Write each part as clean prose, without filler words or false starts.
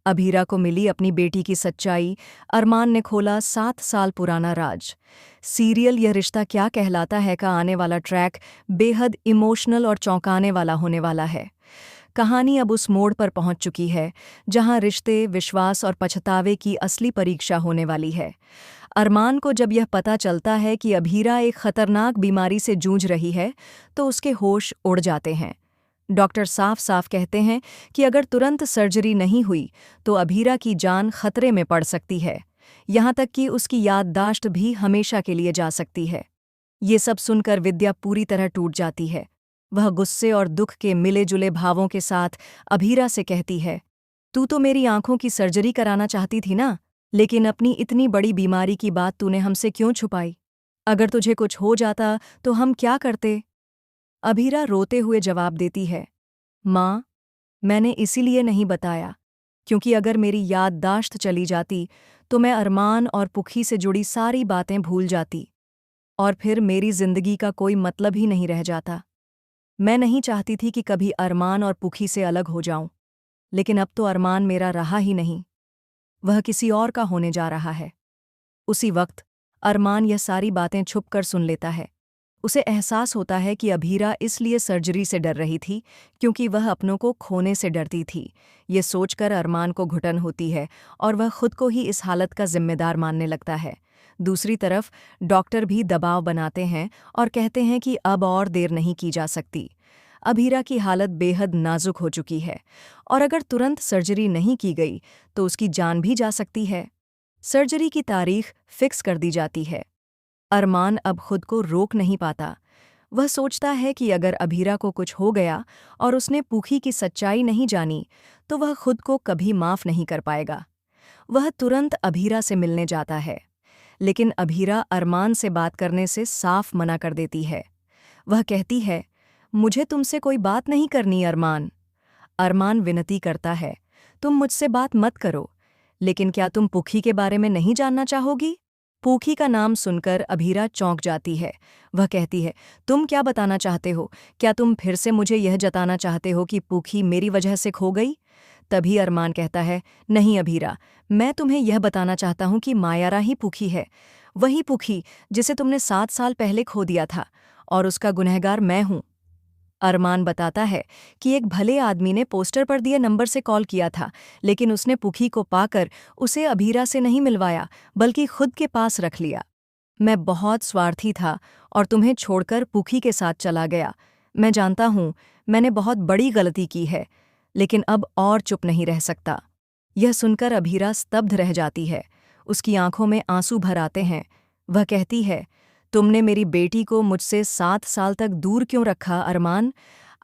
अभीरा को मिली अपनी बेटी की सच्चाई। अरमान ने खोला 7 साल पुराना राज। सीरियल यह रिश्ता क्या कहलाता है का आने वाला ट्रैक बेहद इमोशनल और चौंकाने वाला होने वाला है। कहानी अब उस मोड़ पर पहुंच चुकी है जहां रिश्ते, विश्वास और पछतावे की असली परीक्षा होने वाली है। अरमान को जब यह पता चलता है कि अभीरा एक खतरनाक बीमारी से जूझ रही है, तो उसके होश उड़ जाते हैं। डॉक्टर साफ साफ कहते हैं कि अगर तुरंत सर्जरी नहीं हुई तो अभीरा की जान खतरे में पड़ सकती है। यहाँ तक कि उसकी याददाश्त भी हमेशा के लिए जा सकती है। ये सब सुनकर विद्या पूरी तरह टूट जाती है। वह गुस्से और दुख के मिले जुले भावों के साथ अभीरा से कहती है, तू तो मेरी आंखों की सर्जरी कराना चाहती थी ना, लेकिन अपनी इतनी बड़ी बीमारी की बात तूने हमसे क्यों छुपाई? अगर तुझे कुछ हो जाता तो हम क्या करते? अभीरा रोते हुए जवाब देती है, माँ, मैंने इसीलिए नहीं बताया क्योंकि अगर मेरी याददाश्त चली जाती तो मैं अरमान और पुखी से जुड़ी सारी बातें भूल जाती और फिर मेरी जिंदगी का कोई मतलब ही नहीं रह जाता। मैं नहीं चाहती थी कि कभी अरमान और पुखी से अलग हो जाऊं, लेकिन अब तो अरमान मेरा रहा ही नहीं, वह किसी और का होने जा रहा है। उसी वक्त अरमान यह सारी बातें छुपकर सुन लेता है। उसे एहसास होता है कि अभीरा इसलिए सर्जरी से डर रही थी क्योंकि वह अपनों को खोने से डरती थी। ये सोचकर अरमान को घुटन होती है और वह खुद को ही इस हालत का जिम्मेदार मानने लगता है। दूसरी तरफ डॉक्टर भी दबाव बनाते हैं और कहते हैं कि अब और देर नहीं की जा सकती। अभीरा की हालत बेहद नाजुक हो चुकी है और अगर तुरंत सर्जरी नहीं की गई तो उसकी जान भी जा सकती है। सर्जरी की तारीख फिक्स कर दी जाती है। अरमान अब खुद को रोक नहीं पाता। वह सोचता है कि अगर अभीरा को कुछ हो गया और उसने पुखी की सच्चाई नहीं जानी तो वह खुद को कभी माफ नहीं कर पाएगा। वह तुरंत अभीरा से मिलने जाता है, लेकिन अभीरा अरमान से बात करने से साफ मना कर देती है। वह कहती है, मुझे तुमसे कोई बात नहीं करनी अरमान। अरमान विनती करता है, तुम मुझसे बात मत करो, लेकिन क्या तुम पुखी के बारे में नहीं जानना चाहोगी? पुखी का नाम सुनकर अभीरा चौंक जाती है। वह कहती है, तुम क्या बताना चाहते हो? क्या तुम फिर से मुझे यह जताना चाहते हो कि पुखी मेरी वजह से खो गई? तभी अरमान कहता है, नहीं अभीरा, मैं तुम्हें यह बताना चाहता हूँ कि मायारा ही पुखी है। वही पुखी जिसे तुमने 7 साल पहले खो दिया था, और उसका गुनहगार मैं हूँ। अरमान बताता है कि एक भले आदमी ने पोस्टर पर दिए नंबर से कॉल किया था, लेकिन उसने पुखी को पाकर उसे अभीरा से नहीं मिलवाया, बल्कि खुद के पास रख लिया। मैं बहुत स्वार्थी था और तुम्हें छोड़कर पुखी के साथ चला गया। मैं जानता हूँ मैंने बहुत बड़ी गलती की है, लेकिन अब और चुप नहीं रह सकता। यह सुनकर अभीरा स्तब्ध रह जाती है। उसकी आंखों में आंसू भर आते हैं। वह कहती है, तुमने मेरी बेटी को मुझसे 7 साल तक दूर क्यों रखा अरमान?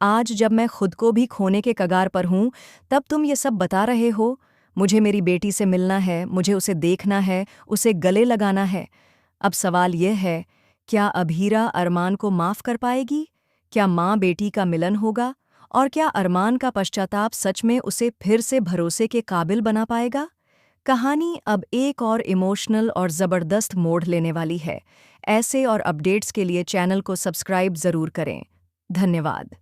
आज जब मैं खुद को भी खोने के कगार पर हूँ, तब तुम ये सब बता रहे हो? मुझे मेरी बेटी से मिलना है, मुझे उसे देखना है, उसे गले लगाना है। अब सवाल यह है, क्या अभीरा अरमान को माफ़ कर पाएगी? क्या माँ बेटी का मिलन होगा? और क्या अरमान का पश्चाताप सच में उसे फिर से भरोसे के काबिल बना पाएगा? कहानी अब एक और इमोशनल और ज़बरदस्त मोड़ लेने वाली है। ऐसे और अपडेट्स के लिए चैनल को सब्सक्राइब ज़रूर करें। धन्यवाद।